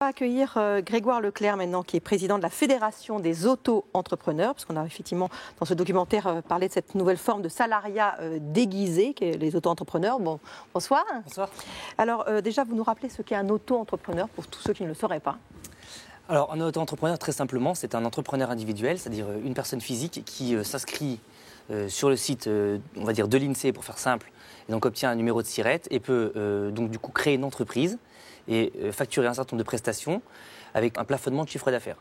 On va accueillir Grégoire Leclerc maintenant, qui est président de la Fédération des auto-entrepreneurs, parce qu'on a effectivement dans ce documentaire parlé de cette nouvelle forme de salariat déguisé, qu'est les auto-entrepreneurs. Bon, bonsoir. Bonsoir. Alors déjà, vous nous rappelez ce qu'est un auto-entrepreneur pour tous ceux qui ne le sauraient pas. Alors un auto-entrepreneur, très simplement, c'est un entrepreneur individuel, c'est-à-dire une personne physique qui s'inscrit sur le site, on va dire, de l'INSEE pour faire simple, et donc obtient un numéro de SIRET et peut donc du coup créer une entreprise et facturer un certain nombre de prestations avec un plafonnement de chiffre d'affaires.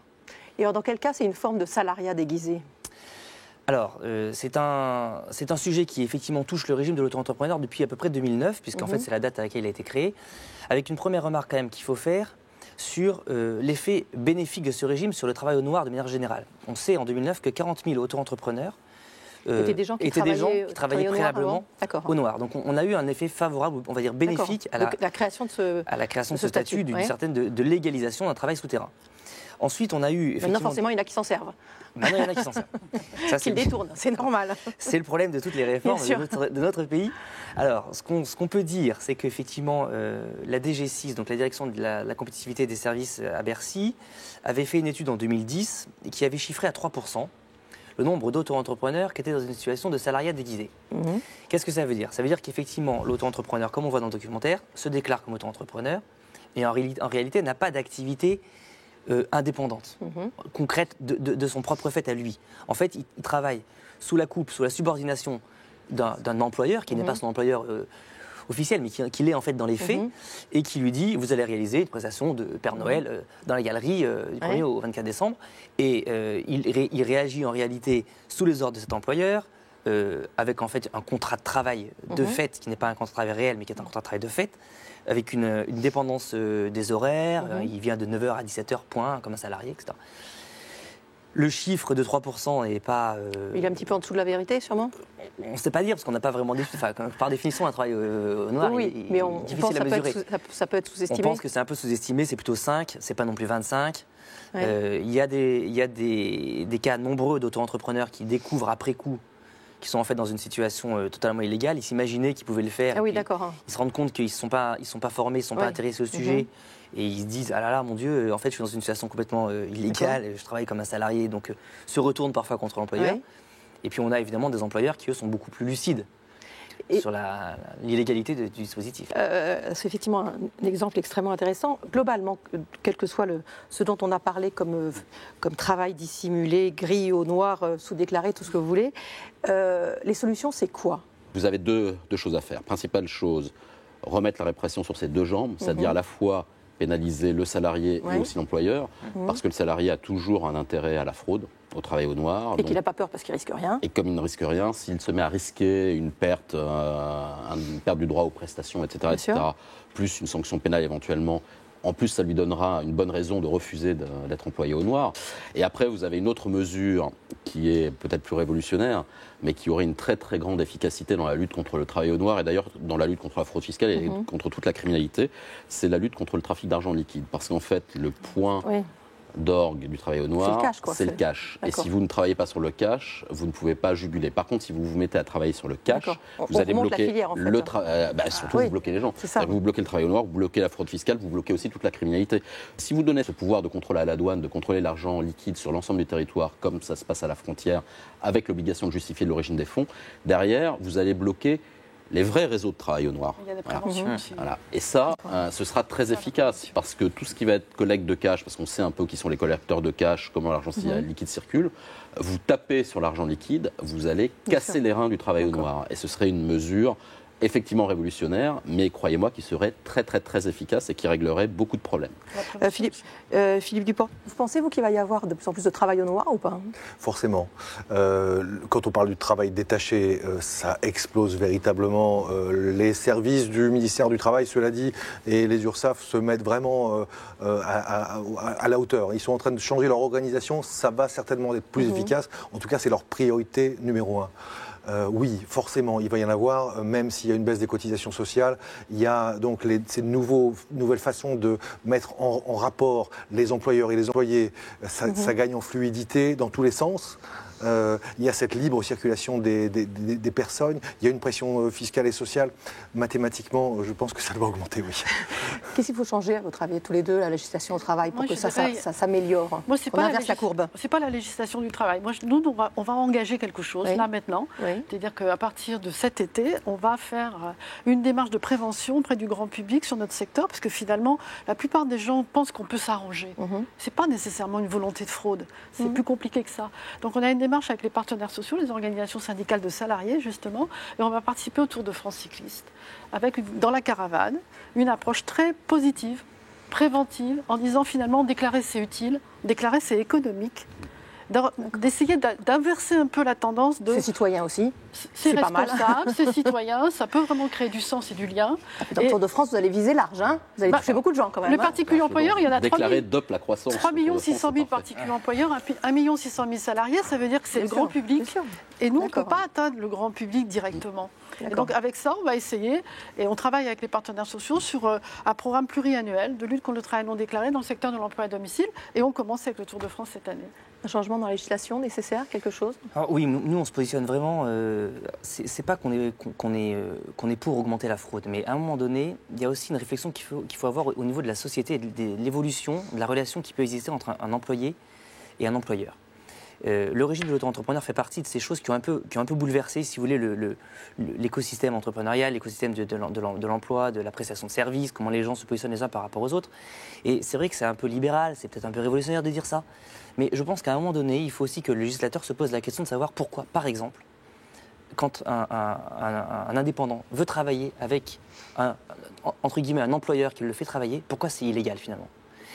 Et alors, dans quel cas c'est une forme de salariat déguisé ? Alors, c'est un sujet qui effectivement touche le régime de l'auto-entrepreneur depuis à peu près 2009, puisqu'en fait c'est la date à laquelle il a été créé, avec une première remarque quand même qu'il faut faire sur l'effet bénéfique de ce régime sur le travail au noir de manière générale. On sait en 2009 que 40 000 auto-entrepreneurs étaient des gens qui travaillaient préalablement au noir. Donc on a eu un effet favorable, on va dire bénéfique à la création de ce statut, d'une certaine de légalisation d'un travail souterrain. Ensuite, on a eu... Maintenant, forcément, il y en a qui s'en servent. Maintenant, il y en a qui s'en servent. Qui le détournent, c'est normal. C'est le problème de toutes les réformes de notre pays. Alors, ce qu'on peut dire, c'est qu'effectivement, la DG6, donc la Direction de la compétitivité des services à Bercy, avait fait une étude en 2010 qui avait chiffré à 3% le nombre d'auto-entrepreneurs qui étaient dans une situation de salariat déguisé. Qu'est-ce que ça veut dire ? Ça veut dire qu'effectivement, l'auto-entrepreneur, comme on voit dans le documentaire, se déclare comme auto-entrepreneur et en réalité n'a pas d'activité indépendante, concrète de son propre fait à lui. En fait, il travaille sous la coupe, sous la subordination d'un employeur qui n'est pas son employeur officiel, mais qui l'est en fait dans les faits, et qui lui dit, vous allez réaliser une prestation de Père Noël dans la galerie du 1er au 24 décembre, et il réagit en réalité sous les ordres de cet employeur, avec en fait un contrat de travail de fait, qui n'est pas un contrat de travail réel, mais qui est un contrat de travail de fait, avec une dépendance des horaires, il vient de 9h à 17h, point, comme un salarié, etc. Le chiffre de 3% n'est pas... Il est un petit peu en dessous de la vérité, sûrement ? On ne sait pas dire, parce qu'on n'a pas vraiment... par définition, un travail au noir est difficile à mesurer. Ça peut être sous-estimé. On pense que c'est un peu sous-estimé, c'est plutôt 5, c'est pas non plus 25. Il y a des cas nombreux d'auto-entrepreneurs qui découvrent après coup qui sont en fait dans une situation totalement illégale. Ils s'imaginaient qu'ils pouvaient le faire. Ah oui, d'accord. Ils se rendent compte qu'ils ne sont pas formés, ils ne sont pas intéressés au sujet. Et ils se disent, ah là là, mon Dieu, en fait, je suis dans une situation complètement illégale, je travaille comme un salarié, donc se retournent parfois contre l'employeur. Et puis on a évidemment des employeurs qui, eux, sont beaucoup plus lucides sur l'illégalité du dispositif. C'est effectivement un exemple extrêmement intéressant. Globalement, quel que soit ce dont on a parlé comme travail dissimulé, gris au noir, sous-déclaré, tout ce que vous voulez, les solutions, c'est quoi ? Vous avez deux choses à faire. Principale chose, remettre la répression sur ses deux jambes, c'est-à-dire à la fois pénaliser le salarié et aussi l'employeur, parce que le salarié a toujours un intérêt à la fraude, au travail au noir. Et qu'il n'a pas peur parce qu'il ne risque rien. Et comme il ne risque rien, s'il se met à risquer une perte du droit aux prestations, etc., plus une sanction pénale éventuellement, en plus ça lui donnera une bonne raison de refuser d'être employé au noir. Et après, vous avez une autre mesure qui est peut-être plus révolutionnaire, mais qui aurait une très très grande efficacité dans la lutte contre le travail au noir et d'ailleurs dans la lutte contre la fraude fiscale et contre toute la criminalité, c'est la lutte contre le trafic d'argent liquide. Parce qu'en fait, le point d'orgue du travail au noir, c'est le cash. Et si vous ne travaillez pas sur le cash, vous ne pouvez pas juguler. Par contre, si vous vous mettez à travailler sur le cash, vous allez bloquer le travail. Surtout, vous bloquez les gens. Vous bloquez le travail au noir, vous bloquez la fraude fiscale, vous bloquez aussi toute la criminalité. Si vous donnez ce pouvoir de contrôle à la douane, de contrôler l'argent liquide sur l'ensemble du territoire, comme ça se passe à la frontière, avec l'obligation de justifier l'origine des fonds, derrière, vous allez bloquer les vrais réseaux de travail au noir. Il y a des préventions aussi. Voilà. Et ça, ce sera très efficace parce que tout ce qui va être collecte de cash, parce qu'on sait un peu qui sont les collecteurs de cash, comment l'argent liquide circule, vous tapez sur l'argent liquide, vous allez casser les reins du travail au noir. Et ce serait une mesure effectivement révolutionnaire, mais croyez-moi qui serait très très très efficace et qui réglerait beaucoup de problèmes. Philippe Duport, vous pensez vous qu'il va y avoir de plus en plus de travail au noir ou pas ? Forcément. Quand on parle du travail détaché, ça explose véritablement. Les services du ministère du Travail, cela dit, et les URSSAF se mettent vraiment à la hauteur. Ils sont en train de changer leur organisation, ça va certainement être plus efficace. En tout cas, c'est leur priorité numéro 1. Oui, forcément, il va y en avoir, même s'il y a une baisse des cotisations sociales. Il y a donc ces nouvelles façons de mettre en rapport les employeurs et les employés. Ça gagne en fluidité dans tous les sens. il y a cette libre circulation des personnes, il y a une pression fiscale et sociale. Mathématiquement, je pense que ça doit augmenter, oui. Qu'est-ce qu'il faut changer, à votre avis, tous les deux, la législation au travail, pour que ça s'améliore? Moi, c'est on inverse la courbe. C'est pas la législation du travail. Nous, on va engager quelque chose, là, maintenant. Oui. C'est-à-dire qu'à partir de cet été, on va faire une démarche de prévention auprès du grand public sur notre secteur, parce que finalement, la plupart des gens pensent qu'on peut s'arranger. C'est pas nécessairement une volonté de fraude. C'est plus compliqué que ça. Donc, on a une démarche avec les partenaires sociaux, les organisations syndicales de salariés, justement, et on va participer au Tour de France cycliste, avec, dans la caravane, une approche très positive, préventive, en disant finalement, déclarer c'est utile, déclarer c'est économique, d'essayer d'inverser un peu la tendance de... C'est citoyen aussi. C'est responsable, c'est citoyen, ça peut vraiment créer du sens et du lien. Dans le Tour de France, vous allez viser large, hein, vous allez toucher beaucoup de gens quand même. Le particulier employeur, il y en a 3 600 000 particuliers employeurs, 1 600 000 salariés, ça veut dire que c'est le grand public. Et nous, on ne peut pas atteindre le grand public directement. Et donc avec ça, on va essayer, et on travaille avec les partenaires sociaux sur un programme pluriannuel de lutte contre le travail non déclaré dans le secteur de l'emploi à domicile, et on commence avec le Tour de France cette année. Un changement dans la législation nécessaire, quelque chose? Alors, oui, nous on se positionne vraiment, c'est pas qu'on est pour augmenter la fraude, mais à un moment donné, il y a aussi une réflexion qu'il faut avoir au niveau de la société et de l'évolution, de la relation qui peut exister entre un employé et un employeur. Le régime de l'auto-entrepreneur fait partie de ces choses qui ont un peu bouleversé, si vous voulez, l'écosystème entrepreneurial, l'écosystème de l'emploi, de la prestation de services, comment les gens se positionnent les uns par rapport aux autres. Et c'est vrai que c'est un peu libéral, c'est peut-être un peu révolutionnaire de dire ça, mais je pense qu'à un moment donné, il faut aussi que le législateur se pose la question de savoir pourquoi, par exemple, quand un indépendant veut travailler avec entre guillemets, un employeur qui le fait travailler, pourquoi c'est illégal finalement ?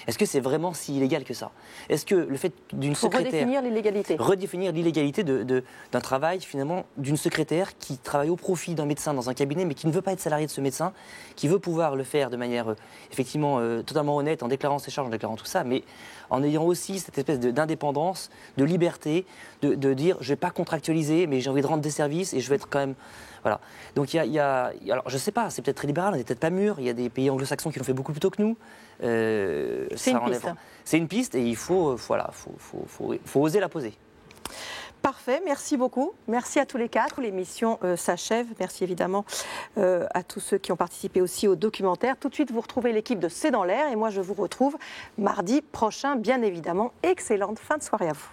Est-ce que c'est vraiment si illégal que ça? Est-ce que le fait d'une secrétaire... redéfinir l'illégalité. Redéfinir l'illégalité d'un travail, finalement, d'une secrétaire qui travaille au profit d'un médecin dans un cabinet, mais qui ne veut pas être salarié de ce médecin, qui veut pouvoir le faire de manière, effectivement, totalement honnête, en déclarant ses charges, en déclarant tout ça, mais en ayant aussi cette espèce d'indépendance, de liberté, de dire, je ne vais pas contractualiser, mais j'ai envie de rendre des services et je vais être quand même... Voilà. Donc alors je ne sais pas, c'est peut-être très libéral, on n'est peut-être pas mûr. Il y a des pays anglo-saxons qui l'ont fait beaucoup plus tôt que nous. C'est une piste et il faut oser la poser. Parfait, merci beaucoup. Merci à tous les quatre. L'émission s'achève. Merci évidemment à tous ceux qui ont participé aussi au documentaire. Tout de suite, vous retrouvez l'équipe de C'est dans l'air et moi je vous retrouve mardi prochain, bien évidemment. Excellente fin de soirée à vous.